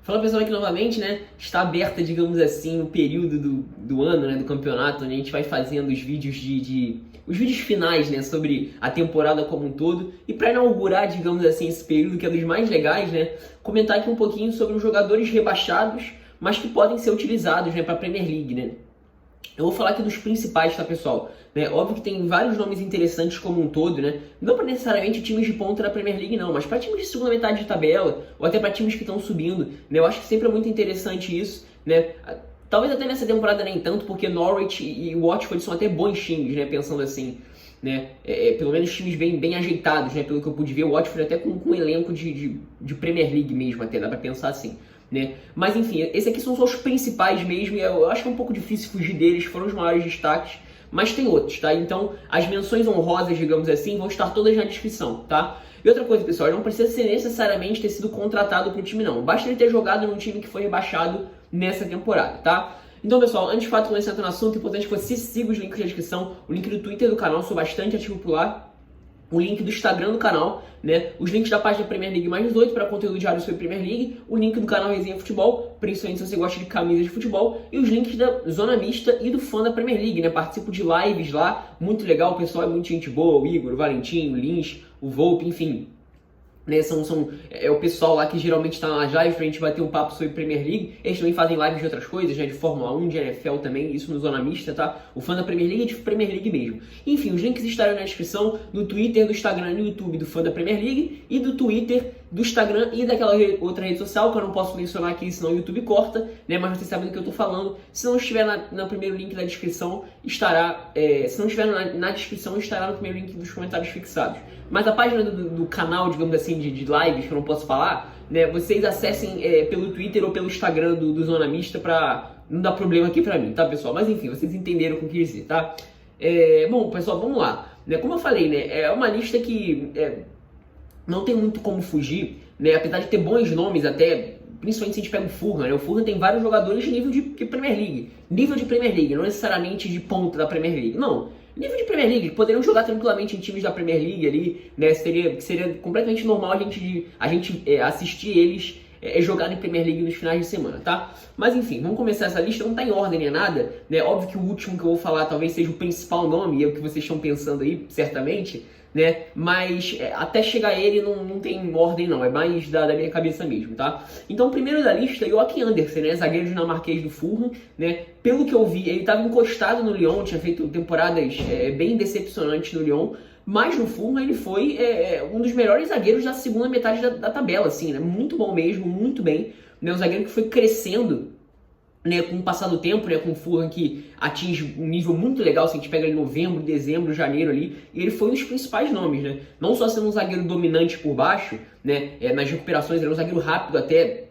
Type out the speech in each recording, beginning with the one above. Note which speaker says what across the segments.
Speaker 1: Fala pessoal, aqui novamente, né? Está aberta, digamos assim, o período do ano, né? Do campeonato, onde a gente vai fazendo os vídeos os vídeos finais, né? Sobre a temporada como um todo. E para inaugurar, digamos assim, esse período que é dos mais legais, né? Comentar aqui um pouquinho sobre os jogadores rebaixados, mas que podem ser utilizados, né? Para a Premier League, né? Eu vou falar aqui dos principais, tá, pessoal? Né? Óbvio que tem vários nomes interessantes como um todo, né? Não para necessariamente times de ponta da Premier League, não, mas para times de segunda metade de tabela, ou até para times que estão subindo, né? Eu acho que sempre é muito interessante isso, né? Talvez até nessa temporada nem tanto, porque Norwich e Watford são até bons times, né? Pensando assim, né? Pelo menos times bem ajeitados, né? Pelo que eu pude ver, o Watford até com um elenco de Premier League mesmo, até dá para pensar assim. Né? Mas enfim, esses aqui são só os principais mesmo, e eu acho que é um pouco difícil fugir deles, foram os maiores destaques, mas tem outros, tá? Então, as menções honrosas, digamos assim, vão estar todas na descrição, tá? E outra coisa, pessoal, não precisa ser necessariamente ter sido contratado para o time, não. Basta ele ter jogado num time que foi rebaixado nessa temporada, tá? Então, pessoal, antes de fato começar a entrar no assunto, é importante que você siga os links da descrição, o link do Twitter do canal, sou bastante ativo por lá, o link do Instagram do canal, né? Os links da página Premier League mais 18 para conteúdo diário sobre Premier League, o link do canal Resenha Futebol, principalmente se você gosta de camisas de futebol, e os links da Zona Mista e do Fã da Premier League, né? Participo de lives lá, muito legal, o pessoal é muito gente boa, o Igor, o Valentim, o Lins, o Volpe, enfim. Né, é o pessoal lá que geralmente está nas lives pra gente bater um papo sobre Premier League. Eles também fazem lives de outras coisas, né, de Fórmula 1, de NFL também, isso no Zona Mista, tá? O Fã da Premier League é de Premier League mesmo. Enfim, os links estarão na descrição, no Twitter, do Instagram e no YouTube do Fã da Premier League, e do Twitter, do Instagram e daquela outra rede social que eu não posso mencionar aqui, senão o YouTube corta, né? Mas vocês sabem do que eu tô falando. Se não estiver no primeiro link da descrição, estará... se não estiver na descrição, estará no primeiro link dos comentários fixados. Mas a página do canal, digamos assim, de lives, que eu não posso falar, né? Vocês acessem pelo Twitter ou pelo Instagram do Zona Mista pra não dar problema aqui pra mim, tá, pessoal? Mas enfim, vocês entenderam o que eu quis dizer, tá? Bom, pessoal, vamos lá. Né? Como eu falei, né? É uma lista que... não tem muito como fugir, né? Apesar de ter bons nomes até, principalmente se a gente pega o Fulham, né? O Fulham tem vários jogadores de nível de Premier League. Nível de Premier League, não necessariamente de ponta da Premier League, não. Nível de Premier League, poderiam jogar tranquilamente em times da Premier League ali, né? Seria completamente normal a gente assistir eles jogar em Premier League nos finais de semana, tá? Mas enfim, vamos começar essa lista, não tá em ordem nem nada, né? Óbvio que o último que eu vou falar talvez seja o principal nome, e é o que vocês estão pensando aí, certamente, né? Mas até chegar a ele não tem ordem não, é mais da minha cabeça mesmo, tá? Então, primeiro da lista, Joachim Andersen, né? Zagueiro dinamarquês do Fulham, né? Pelo que eu vi, ele estava encostado no Lyon, tinha feito temporadas bem decepcionantes no Lyon, mas no Fulham ele foi um dos melhores zagueiros da segunda metade da tabela, assim, né? Muito bom mesmo, muito bem, né? Um zagueiro que foi crescendo, né, com o passar do tempo, né, com o Fulham que atinge um nível muito legal, assim, a gente pega em novembro, dezembro, janeiro ali, e ele foi um dos principais nomes, né, não só sendo um zagueiro dominante por baixo, né, nas recuperações, ele é um zagueiro rápido até,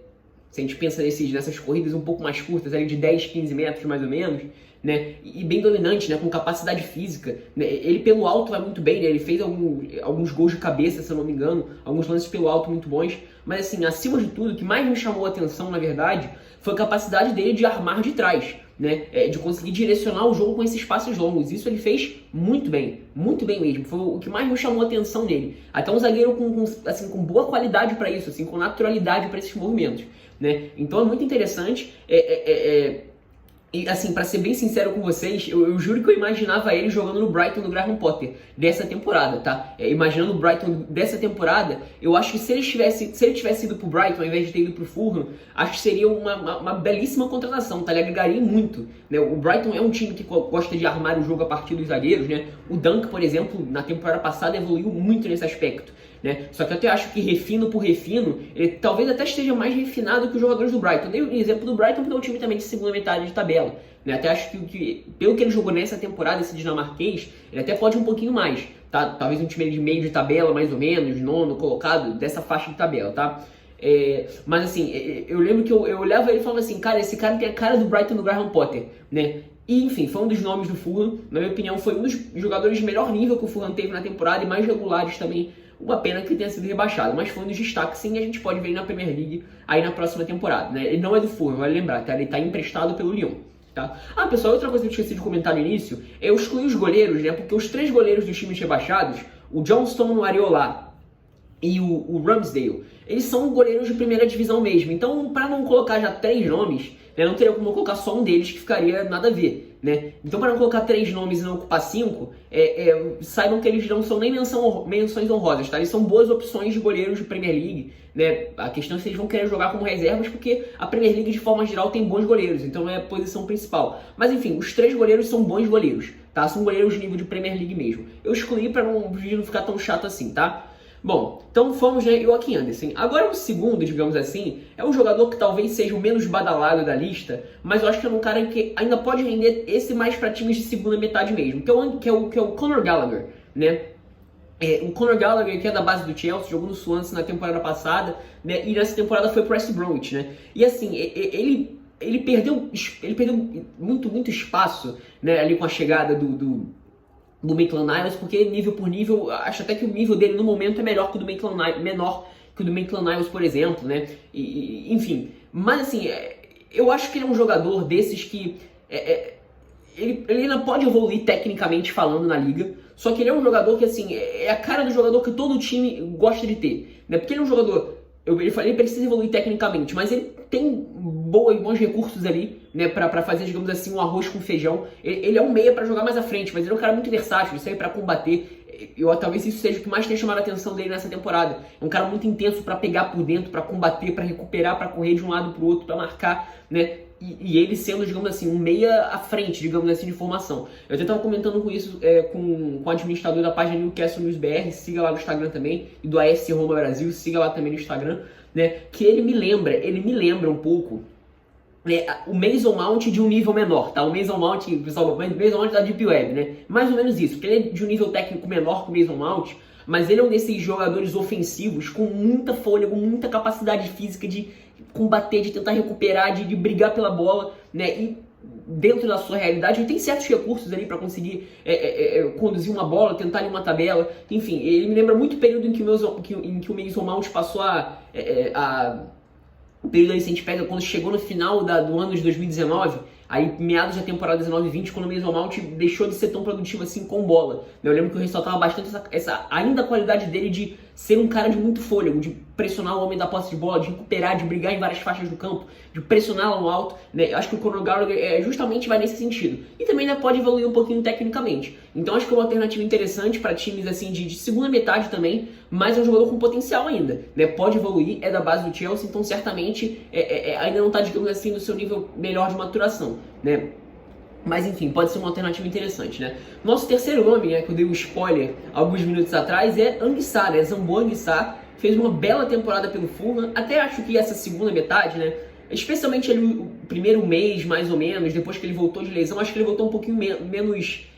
Speaker 1: se a gente pensa nessas corridas um pouco mais curtas, ali de 10, 15 metros mais ou menos, né, e bem dominante, né, com capacidade física, né, ele pelo alto vai muito bem, né, ele fez alguns gols de cabeça, se eu não me engano, alguns lances pelo alto muito bons, mas assim, acima de tudo, o que mais me chamou a atenção, na verdade, foi a capacidade dele de armar de trás, né, de conseguir direcionar o jogo com esses passes longos. Isso ele fez muito bem mesmo. Foi o que mais me chamou a atenção nele. Até um zagueiro com boa qualidade para isso, assim, com naturalidade para esses movimentos, né. Então é muito interessante. E assim, pra ser bem sincero com vocês, eu juro que eu imaginava ele jogando no Brighton do Graham Potter dessa temporada, tá? Imaginando o Brighton dessa temporada, eu acho que se ele tivesse ido pro Brighton ao invés de ter ido pro Fulham, acho que seria uma belíssima contratação, tá? Ele agregaria muito, né? O Brighton é um time que gosta de armar o jogo a partir dos zagueiros, né? O Dunk, por exemplo, na temporada passada evoluiu muito nesse aspecto, né? Só que eu até acho que refino por refino, ele talvez até esteja mais refinado que os jogadores do Brighton. Eu dei o exemplo do Brighton porque é um time também de segunda metade de tabela, né? Até acho que pelo que ele jogou nessa temporada, esse dinamarquês, ele até pode um pouquinho mais, tá? Talvez um time de meio de tabela, mais ou menos, nono colocado, dessa faixa de tabela, tá? Mas assim, eu lembro que eu olhava ele e falava assim, cara, esse cara tem a cara do Brighton do Graham Potter, né? E enfim, foi um dos nomes do Fulham, na minha opinião, foi um dos jogadores de melhor nível que o Fulham teve na temporada e mais regulares também. Uma pena que ele tenha sido rebaixado, mas foi um dos destaques, sim, e a gente pode ver ele na Premier League aí na próxima temporada, né? Ele não é do Fulham, vale lembrar, tá? Ele tá emprestado pelo Lyon, tá? Ah, pessoal, outra coisa que eu esqueci de comentar no início, eu excluí os goleiros, né? Porque os 3 goleiros dos times rebaixados, o Johnston, o Areola e o Ramsdale, eles são goleiros de primeira divisão mesmo. Então, para não colocar já 3 nomes, né, não teria como colocar só um deles, que ficaria nada a ver, né? Então, para não colocar 3 nomes e não ocupar 5, saibam que eles não são nem menções honrosas, tá? Eles são boas opções de goleiros de Premier League, né? A questão é se eles vão querer jogar como reservas, porque a Premier League, de forma geral, tem bons goleiros, então não é a posição principal. Mas, enfim, os 3 goleiros são bons goleiros, tá? São goleiros de nível de Premier League mesmo. Eu excluí para o vídeo não ficar tão chato assim, tá? Bom, então fomos, né, Joachim Andersen. Agora o segundo, digamos assim, é um jogador que talvez seja o menos badalado da lista, mas eu acho que é um cara que ainda pode render esse mais para times de segunda metade mesmo, que é o Conor Gallagher, né? O Conor Gallagher, que é da base do Chelsea, jogou no Swansea na temporada passada, né, e nessa temporada foi pro West Bromwich, né? E assim, ele perdeu muito espaço, né, ali com a chegada do Maitland-Niles, porque nível por nível, acho até que o nível dele no momento é melhor que o do Maitland-Niles, menor que o do Maitland-Niles, por exemplo, né? Enfim, mas assim, eu acho que ele é um jogador desses que ele ainda pode evoluir tecnicamente falando na liga, só que ele é um jogador que assim, é a cara do jogador que todo time gosta de ter, né? Porque ele é um jogador, ele precisa evoluir tecnicamente, mas ele tem bons recursos ali, né, pra fazer, digamos assim, um arroz com feijão. Ele é um meia pra jogar mais à frente, mas ele é um cara muito versátil, ele serve pra combater. Talvez isso seja o que mais tenha chamado a atenção dele nessa temporada. É um cara muito intenso pra pegar por dentro, pra combater, pra recuperar, pra correr de um lado pro outro, pra marcar, né? E ele sendo, digamos assim, um meia à frente, digamos assim, de formação. Eu até estava comentando com isso com o administrador da página Newcastle News BR, siga lá no Instagram também, e do AS Roma Brasil, siga lá também no Instagram, né? Que ele me lembra um pouco o Mason Mount de um nível menor, tá? O Mason Mount, pessoal, o Mason Mount da Deep Web, né? Mais ou menos isso, porque ele é de um nível técnico menor que o Mason Mount, mas ele é um desses jogadores ofensivos com muita fôlego, muita capacidade física de combater, de tentar recuperar, de brigar pela bola, né? E dentro da sua realidade, ele tem certos recursos ali para conseguir conduzir uma bola, tentar ali uma tabela, enfim, ele me lembra muito o período em que o Mason Mount passou o período ali, se a gente pega quando chegou no final do ano de 2019, aí meados da temporada 19-20, quando o Mason Mount deixou de ser tão produtivo assim com bola. Eu lembro que eu ressaltava bastante ainda a qualidade dele de ser um cara de muito fôlego, de pressionar o homem da posse de bola, de recuperar, de brigar em várias faixas do campo, de pressionar lá no alto, né? Eu acho que o Conor Gallagher justamente vai nesse sentido. E também ainda pode evoluir um pouquinho tecnicamente. Então acho que é uma alternativa interessante para times assim de segunda metade também, mas é um jogador com potencial ainda, né? Pode evoluir, é da base do Chelsea, então certamente ainda não está, digamos assim, no seu nível melhor de maturação, né? Mas enfim, pode ser uma alternativa interessante, né? Nosso terceiro nome, que eu dei um spoiler alguns minutos atrás, é Anguissa, né? Zambo Anguissa fez uma bela temporada pelo Fulham, até acho que essa segunda metade, né? Especialmente ali o primeiro mês, mais ou menos, depois que ele voltou de lesão, acho que ele voltou um pouquinho menos,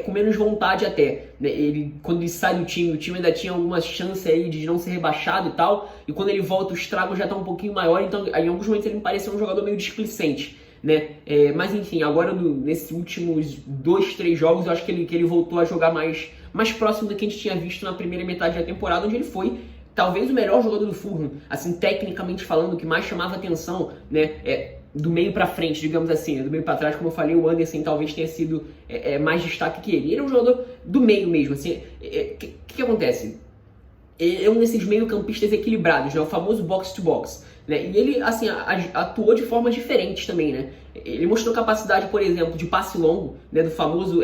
Speaker 1: com menos vontade até, né? Quando ele sai do time, o time ainda tinha alguma chance aí de não ser rebaixado e tal, e quando ele volta o estrago já tá um pouquinho maior, então em alguns momentos ele me pareceu um jogador meio displicente, né? Mas enfim, agora nesses últimos 2-3 jogos eu acho que ele voltou a jogar mais próximo do que a gente tinha visto na primeira metade da temporada, onde ele foi talvez o melhor jogador do Fulham, assim, tecnicamente falando, o que mais chamava atenção, né? Do meio pra frente, digamos assim, né? Do meio pra trás, como eu falei, o Andersen talvez tenha sido mais destaque que ele. Ele é um jogador do meio mesmo, assim. Que acontece? Ele é um desses meio-campistas equilibrados, né? O famoso box-to-box. Né? E ele, assim, atuou de formas diferentes também, né? Ele mostrou capacidade, por exemplo, de passe longo, né? Do famoso,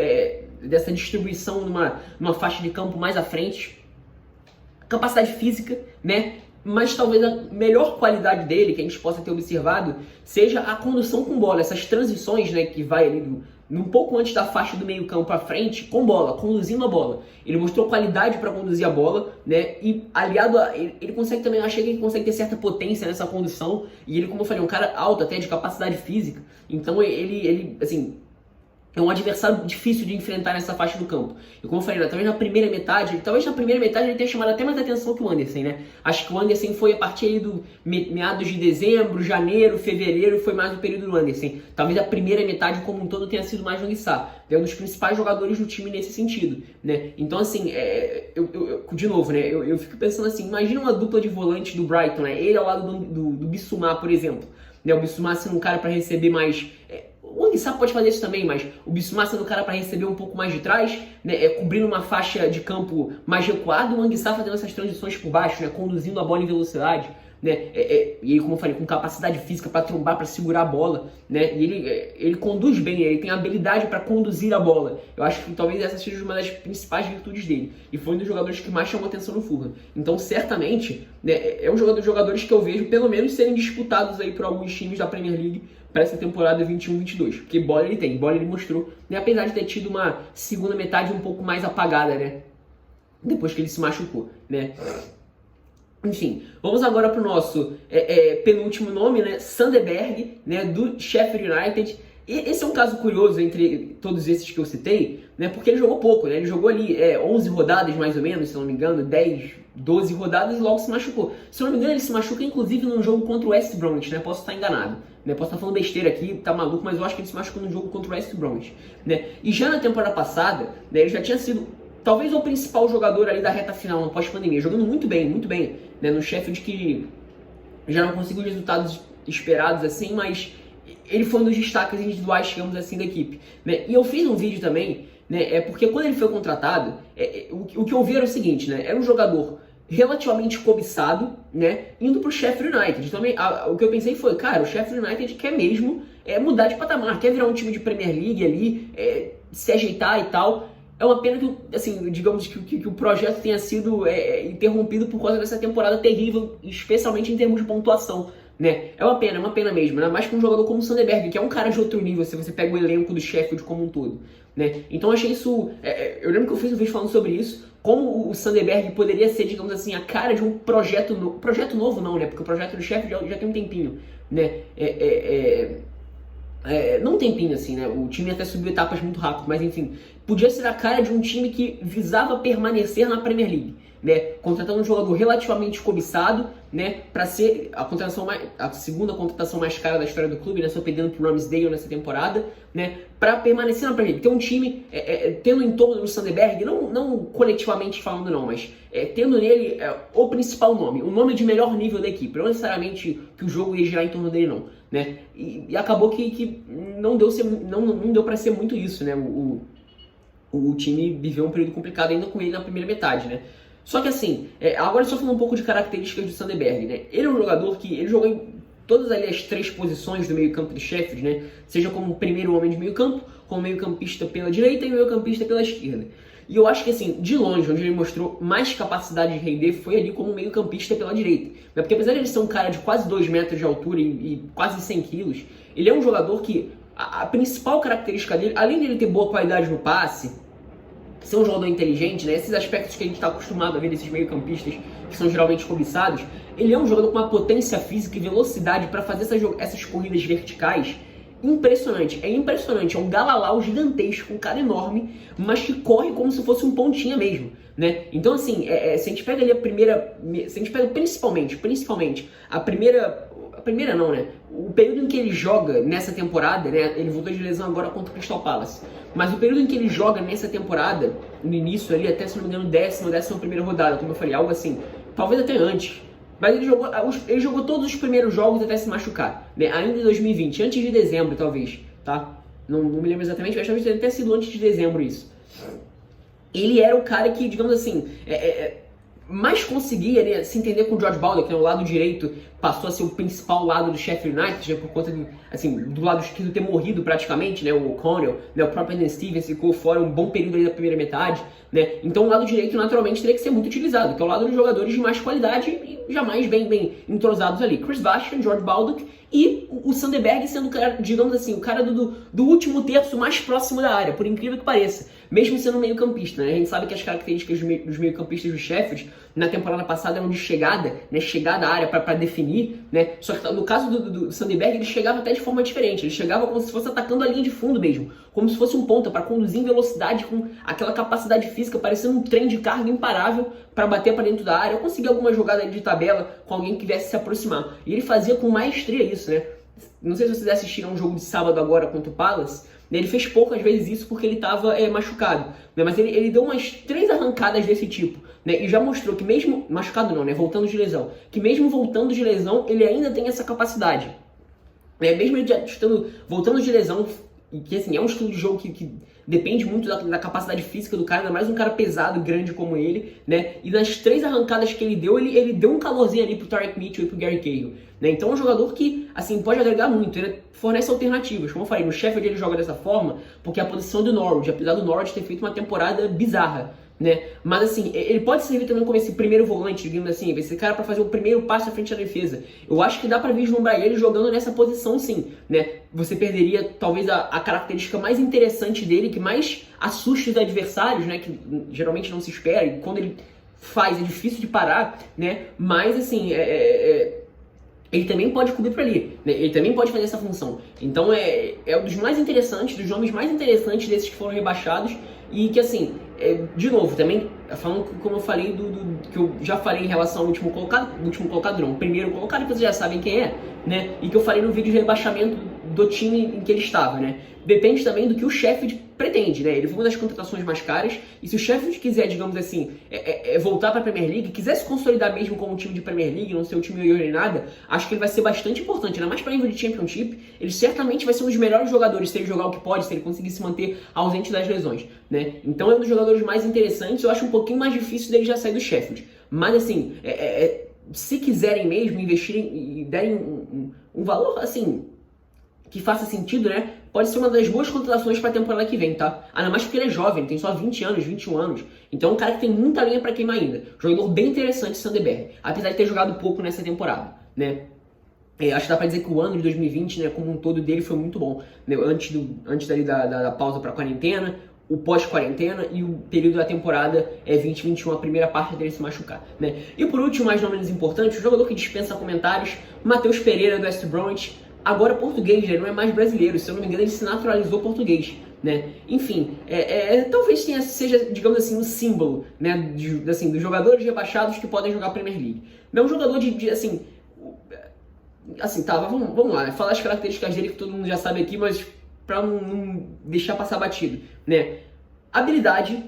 Speaker 1: dessa distribuição numa faixa de campo mais à frente. Capacidade física, né? Mas talvez a melhor qualidade dele, que a gente possa ter observado, seja a condução com bola. Essas transições, né? Que vai ali um pouco antes da faixa do meio campo à frente, com bola, conduzindo a bola. Ele mostrou qualidade para conduzir a bola, né? E aliado a... Ele consegue também, eu achei que ele consegue ter certa potência nessa condução. E ele, como eu falei, é um cara alto até, de capacidade física. Então ele assim... É um adversário difícil de enfrentar nessa faixa do campo. E como eu falei, talvez na primeira metade ele tenha chamado até mais atenção que o Andersen, né? Acho que o Andersen foi a partir aí do meados de dezembro, janeiro, fevereiro, foi mais o período do Andersen. Talvez a primeira metade como um todo tenha sido mais o Anguissa. É um dos principais jogadores do time nesse sentido, né? Então assim, de novo, né? Eu fico pensando assim, imagina uma dupla de volante do Brighton, né? Ele ao lado do Bissouma, por exemplo. Né? O Bissouma sendo um cara para receber mais... O Anguissa pode fazer isso também, mas o Bissouma sendo o cara para receber um pouco mais de trás, né, cobrindo uma faixa de campo mais recuada, o Anguissa fazendo essas transições por baixo, né, conduzindo a bola em velocidade, né, e aí, como eu falei, com capacidade física para trombar, para segurar a bola, né, e ele conduz bem, ele tem habilidade para conduzir a bola. Eu acho que talvez essa seja uma das principais virtudes dele, e foi um dos jogadores que mais chamou atenção no Fulham. Então, certamente, né, é um dos jogadores que eu vejo, pelo menos, serem disputados aí por alguns times da Premier League para essa temporada 21-22, porque bola ele tem, bola ele mostrou, né, apesar de ter tido uma segunda metade um pouco mais apagada, né, depois que ele se machucou, né. Enfim, vamos agora para o nosso penúltimo nome, né, Sander Berge, né, do Sheffield United. E esse é um caso curioso entre todos esses que eu citei, né, porque ele jogou pouco, né, ele jogou ali 11 rodadas mais ou menos, se não me engano, 10, 12 rodadas e logo se machucou. Se não me engano, ele se machuca inclusive num jogo contra o West Bromwich, né, posso estar enganado, né, posso estar falando besteira aqui, tá maluco, mas eu acho que ele se machucou num jogo contra o West Bromwich, né, e já na temporada passada, né, ele já tinha sido talvez o principal jogador ali da reta final no pós-pandemia, jogando muito bem, né, no Sheffield, que já não conseguiu os resultados esperados assim, mas ele foi um dos destaques individuais, digamos assim, da equipe, né? E eu fiz um vídeo também, né, porque quando ele foi contratado, o que eu vi era o seguinte, né, era um jogador relativamente cobiçado, né, indo pro Sheffield United. Também, o que eu pensei foi, cara, o Sheffield United quer mesmo mudar de patamar, quer virar um time de Premier League ali, se ajeitar e tal. É uma pena que, assim, digamos que o projeto tenha sido interrompido por causa dessa temporada terrível, especialmente em termos de pontuação, né? É uma pena mesmo, né? Mais que um jogador como o Sander Berge, que é um cara de outro nível, se você pega o elenco do Sheffield como um todo, né? Então eu achei isso... eu lembro que eu fiz um vídeo falando sobre isso, como o Sander Berge poderia ser, digamos assim, a cara de um projeto novo. Projeto novo não, né? Porque o projeto do Sheffield já tem um tempinho, né? Não um tempinho assim, né? O time até subiu etapas muito rápido, mas enfim, podia ser a cara de um time que visava permanecer na Premier League, né? Contratando um jogador relativamente cobiçado, né? Para ser a segunda contratação mais cara da história do clube, né? Só perdendo pro Ramsdale nessa temporada, né? Para permanecer na Premier League. Ter um time tendo em torno do Sander Berge, não coletivamente falando não, mas tendo nele o principal nome, o nome de melhor nível da equipe, não necessariamente que o jogo ia girar em torno dele não, né? E acabou que não deu para ser muito isso, né? O time viveu um período complicado ainda com ele na primeira metade, né? Só que assim, agora só falando um pouco de características do Sander Berge, né? Ele é um jogador que ele jogou em todas ali as três posições do meio-campo do Sheffield, né? Seja como primeiro homem de meio-campo, como meio-campista pela direita e meio-campista pela esquerda. E eu acho que assim, de longe, onde ele mostrou mais capacidade de render foi ali como meio-campista pela direita. Né? Porque apesar de ele ser um cara de quase 2 metros de altura e quase 100 quilos, ele é um jogador que a principal característica dele, além de ele ter boa qualidade no passe, ser um jogador inteligente, né? Esses aspectos que a gente está acostumado a ver desses meio-campistas, que são geralmente cobiçados, ele é um jogador com uma potência física e velocidade para fazer essas corridas verticais impressionante. É impressionante, é um galalau gigantesco, um cara enorme, mas que corre como se fosse um pontinha mesmo, né? Então assim, se a gente pega ali se a gente pega principalmente a primeira não, né? O período em que ele joga nessa temporada, né? Ele voltou de lesão agora contra o Crystal Palace. Mas o período em que ele joga nessa temporada, no início ali, até se não me engano, 11ª rodada, como eu falei, algo assim, talvez até antes. Mas ele jogou todos os primeiros jogos até se machucar, né? Ainda em 2020, antes de dezembro, talvez, tá? Não me lembro exatamente, mas talvez tenha até sido antes de dezembro isso. Ele era o cara que, digamos assim, mais conseguia, né, se entender com o George Baldock, né, o lado direito passou a ser o principal lado do Sheffield United, né, por conta do lado esquerdo ter morrido praticamente, né, o O'Connell, né, o próprio Ian Stevens ficou fora um bom período ali da primeira metade, né, então o lado direito naturalmente teria que ser muito utilizado, que é o lado dos jogadores de mais qualidade e jamais bem entrosados ali, Chris Bastion, George Baldock e o Sander Berge sendo, digamos assim, o cara do último terço mais próximo da área, por incrível que pareça, mesmo sendo meio campista, né, a gente sabe que as características dos meio campistas do Sheffield na temporada passada eram de chegada, né, chegada à área para definir, né, só que no caso do Sander Berge ele chegava até de forma diferente, ele chegava como se fosse atacando a linha de fundo mesmo, como se fosse um ponta, para conduzir em velocidade com aquela capacidade física, parecendo um trem de carga imparável para bater para dentro da área, ou conseguir alguma jogada de tabela com alguém que quisesse se aproximar, e ele fazia com maestria isso, né, não sei se vocês assistiram um jogo de sábado agora contra o Palace, ele fez poucas vezes isso porque ele estava machucado, né? Mas ele deu umas 3 arrancadas desse tipo, né? E já mostrou que mesmo, machucado não, né? Voltando de lesão, que mesmo voltando de lesão, ele ainda tem essa capacidade, né? Mesmo ele já voltando de lesão, e que assim, é um estilo de jogo que depende muito da capacidade física do cara, ainda mais um cara pesado, grande como ele, né? E nas 3 arrancadas que ele deu um calorzinho ali pro Tyreek Mitchell e pro Gary Cahill, né? Então é um jogador que, assim, pode agregar muito, ele fornece alternativas. Como eu falei, no Sheffield ele joga dessa forma porque é a posição do Norwich, apesar do Norwich ter feito uma temporada bizarra, né? Mas assim, ele pode servir também como esse primeiro volante, digamos assim, esse cara para fazer o primeiro passo à frente da defesa. Eu acho que dá para vislumbrar ele jogando nessa posição, sim, né? Você perderia talvez a característica mais interessante dele, que mais assusta os adversários, né? Que geralmente não se espera, e quando ele faz é difícil de parar, né? Mas assim, ele também pode cobrir por ali, né? Ele também pode fazer essa função. Então é um dos mais interessantes, dos nomes mais interessantes desses que foram rebaixados. E que assim, de novo, também falando como eu falei que eu já falei em relação ao último colocado não, o primeiro colocado, que vocês já sabem quem é, né? E que eu falei no vídeo de rebaixamento do time em que ele estava, né? Depende também do que o Sheffield pretende, né? Ele foi uma das contratações mais caras, e se o Sheffield quiser, digamos assim, voltar para a Premier League, quiser se consolidar mesmo como um time de Premier League, não ser um time nem nada, acho que ele vai ser bastante importante, ainda mais para nível de Championship. Ele certamente vai ser um dos melhores jogadores se ele jogar o que pode, se ele conseguir se manter ausente das lesões, né? Então é um dos jogadores mais interessantes. Eu acho um pouquinho mais difícil dele já sair do Sheffield, mas assim, se quiserem mesmo investirem e derem um valor assim que faça sentido, né? Pode ser uma das boas contratações para a temporada que vem, tá? Ainda mais porque ele é jovem, tem só 20 anos, 21 anos. Então é um cara que tem muita linha para queimar ainda. Jogador bem interessante, Sanderberg, apesar de ter jogado pouco nessa temporada, né? Acho que dá pra dizer que o ano de 2020, né, como um todo dele foi muito bom, né? Antes dali da pausa para quarentena, o pós-quarentena e o período da temporada 2021, a primeira parte dele se machucar, né? E por último, mais não menos importante, o jogador que dispensa comentários, Matheus Pereira do West Bromwich. Agora português, ele não é mais brasileiro, se eu não me engano ele se naturalizou português, né? Enfim, talvez seja, digamos assim, um símbolo, né, dos jogadores rebaixados que podem jogar Premier League. Não é um jogador assim, tá, vamos lá, falar as características dele que todo mundo já sabe aqui, mas para não deixar passar batido, né? Habilidade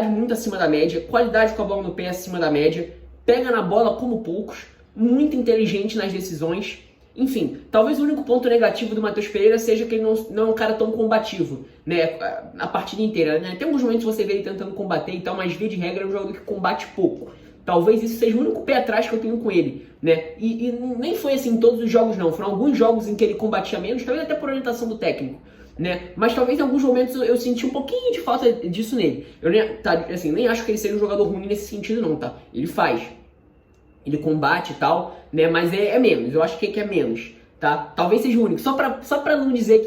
Speaker 1: muito acima da média, qualidade com a bola no pé acima da média, pega na bola como poucos, muito inteligente nas decisões. Enfim, talvez o único ponto negativo do Matheus Pereira seja que ele não é um cara tão combativo, né, a partida inteira, né? Tem alguns momentos que você vê ele tentando combater e tal, mas via de regra é um jogador que combate pouco. Talvez isso seja o único pé atrás que eu tenho com ele, né? E nem foi assim em todos os jogos não, foram alguns jogos em que ele combatia menos, talvez até por orientação do técnico, né? Mas talvez em alguns momentos eu senti um pouquinho de falta disso nele. Eu nem acho que ele seja um jogador ruim nesse sentido não, tá? Ele combate e tal, né? Mas é menos. Eu acho que é menos, tá? Talvez seja o único. Só pra não dizer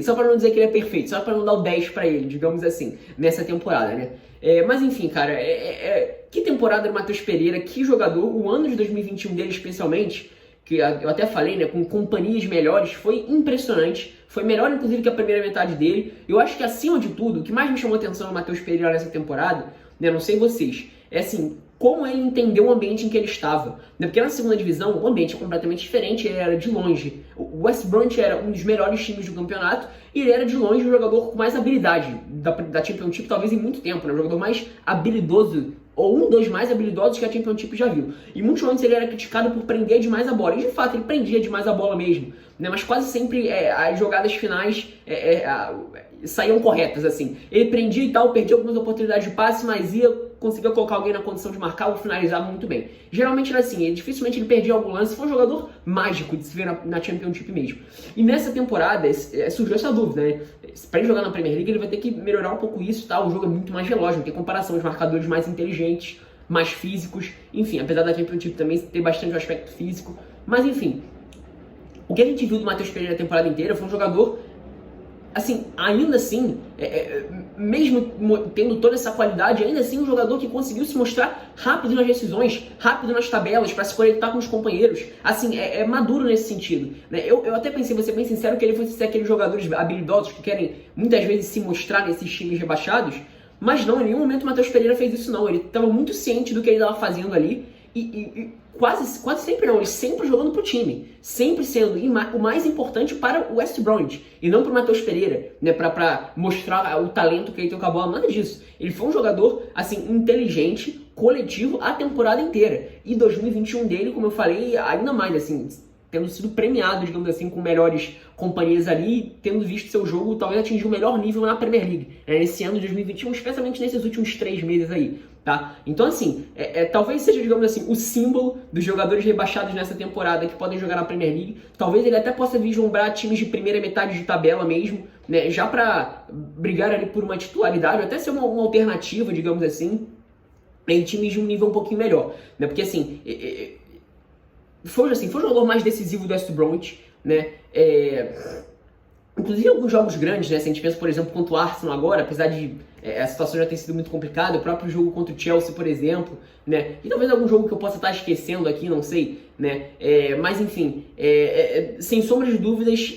Speaker 1: só para não dizer que ele é perfeito, só pra não dar o 10 pra ele, digamos assim, nessa temporada, né? Mas enfim, cara, que temporada do Matheus Pereira, que jogador. O ano de 2021 dele especialmente, que eu até falei, né, com companhias melhores, foi impressionante. Foi melhor, inclusive, que a primeira metade dele. Eu acho que, acima de tudo, o que mais me chamou a atenção no Matheus Pereira nessa temporada, né, não sei vocês, é assim, como ele entendeu o ambiente em que ele estava, né? Porque na segunda divisão o ambiente é completamente diferente, ele era de longe. O West Bromwich era um dos melhores times do campeonato e ele era de longe o jogador com mais habilidade da Championship, talvez em muito tempo, né? O jogador mais habilidoso, ou um dos mais habilidosos que a Championship já viu. E muitos momentos ele era criticado por prender demais a bola, e de fato ele prendia demais a bola mesmo, né? Mas quase sempre as jogadas finais saíam corretas, assim. Ele prendia e tal, perdia algumas oportunidades de passe, mas conseguia colocar alguém na condição de marcar ou finalizar muito bem. Geralmente era assim, dificilmente ele perdia algum lance, foi um jogador mágico de se ver na Championship mesmo. E nessa temporada surgiu essa dúvida, né? Para ele jogar na Premier League ele vai ter que melhorar um pouco isso, tá? O jogo é muito mais veloz, não tem comparação, os marcadores mais inteligentes, mais físicos, enfim, apesar da Championship também ter bastante o aspecto físico, mas enfim, o que a gente viu do Matheus Pereira a temporada inteira foi um jogador, assim, ainda assim, mesmo tendo toda essa qualidade, ainda assim um jogador que conseguiu se mostrar rápido nas decisões, rápido nas tabelas, para se conectar com os companheiros. Assim, é maduro nesse sentido, né? Eu até pensei, vou ser bem sincero, que ele fosse ser aqueles jogadores habilidosos que querem muitas vezes se mostrar nesses times rebaixados, mas não, em nenhum momento o Matheus Pereira fez isso não. Ele estava muito ciente do que ele estava fazendo ali e quase sempre não, ele sempre jogando pro time, sempre sendo o mais importante para o West Bromwich e não para o Matheus Pereira, né, para mostrar o talento que ele tem com a bola, nada disso. Ele foi um jogador assim inteligente, coletivo a temporada inteira, e 2021 dele, como eu falei, ainda mais assim, tendo sido premiado, digamos assim, com melhores companhias ali, tendo visto seu jogo talvez atingir o melhor nível na Premier League, né, nesse ano de 2021, especialmente nesses últimos 3 meses aí, tá? Então, assim, talvez seja, digamos assim, o símbolo dos jogadores rebaixados nessa temporada que podem jogar na Premier League. Talvez ele até possa vislumbrar times de primeira metade de tabela mesmo, né, já para brigar ali por uma titularidade, ou até ser uma alternativa, digamos assim, em times de um nível um pouquinho melhor, né? Porque assim, foi o jogador mais decisivo do West Bromwich, né? Inclusive alguns jogos grandes, né? Se a gente pensa, por exemplo, contra o Arsenal agora, apesar de a situação já ter sido muito complicada, o próprio jogo contra o Chelsea, por exemplo, né? E talvez algum jogo que eu possa estar esquecendo aqui, não sei, né? Mas enfim, sem sombra de dúvidas,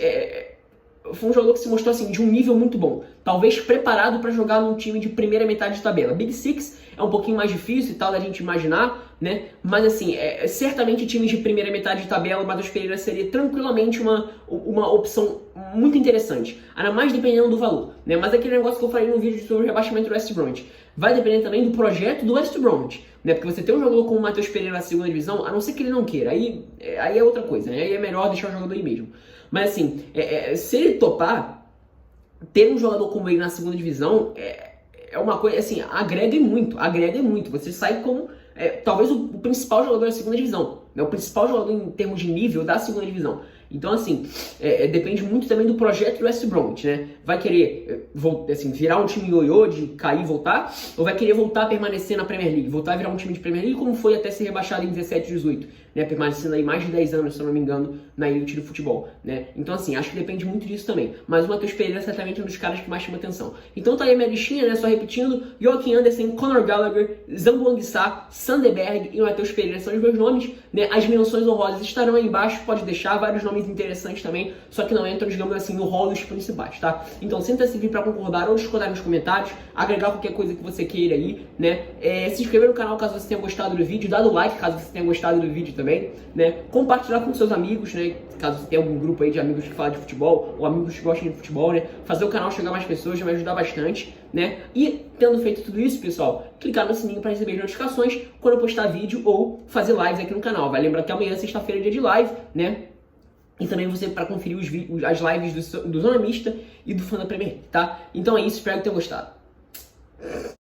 Speaker 1: foi um jogador que se mostrou assim de um nível muito bom, talvez preparado para jogar num time de primeira metade de tabela. Big Six é um pouquinho mais difícil e tal da gente imaginar, né? Mas assim, certamente times de primeira metade de tabela, o Matheus Pereira seria tranquilamente uma opção muito interessante, ainda mais dependendo do valor, né? Mas aquele negócio que eu falei no vídeo sobre o rebaixamento do West Bromwich vai depender também do projeto do West Bromwich, né? Porque você tem um jogador como o Matheus Pereira na segunda divisão, a não ser que ele não queira, aí é outra coisa, né? Aí é melhor deixar o jogador aí mesmo. Mas assim, se ele topar, ter um jogador como ele na segunda divisão é uma coisa, assim, agrega muito. Você sai como talvez o principal jogador da segunda divisão, né? O principal jogador em termos de nível da segunda divisão. Então, assim, depende muito também do projeto do West Bromwich, né? Vai querer assim, virar um time ioiô de cair e voltar, ou vai querer voltar a permanecer na Premier League, voltar a virar um time de Premier League como foi até ser rebaixado em 17 e 18, né? Permanecendo aí mais de 10 anos, se eu não me engano, na elite do futebol, né? Então, assim, acho que depende muito disso também. Mas o Matheus Pereira certamente é um dos caras que mais chama atenção. Então tá aí a minha listinha, né? Só repetindo: Joachim Andersen, Conor Gallagher, Zambo Anguissa, Sanderberg e o Matheus Pereira são os meus nomes, né? As menções honrosas estarão aí embaixo, pode deixar vários nomes interessantes também, só que não entram, digamos assim, no hall dos principais, tá? Então sinta-se livre para concordar ou discordar nos comentários, agregar qualquer coisa que você queira aí, né? Se inscrever no canal caso você tenha gostado do vídeo, dar o like caso você tenha gostado do vídeo também, né? Compartilhar com seus amigos, né? Caso você tenha algum grupo aí de amigos que falam de futebol, ou amigos que gostam de futebol, né? Fazer o canal chegar a mais pessoas já vai ajudar bastante, né? E tendo feito tudo isso, pessoal, clicar no sininho para receber as notificações quando eu postar vídeo ou fazer lives aqui no canal. Vai lembrar que amanhã, sexta-feira, é dia de live, né? E também você para conferir as lives do Zona Mista e do Fã da Premier, tá? Então é isso, espero que tenham gostado.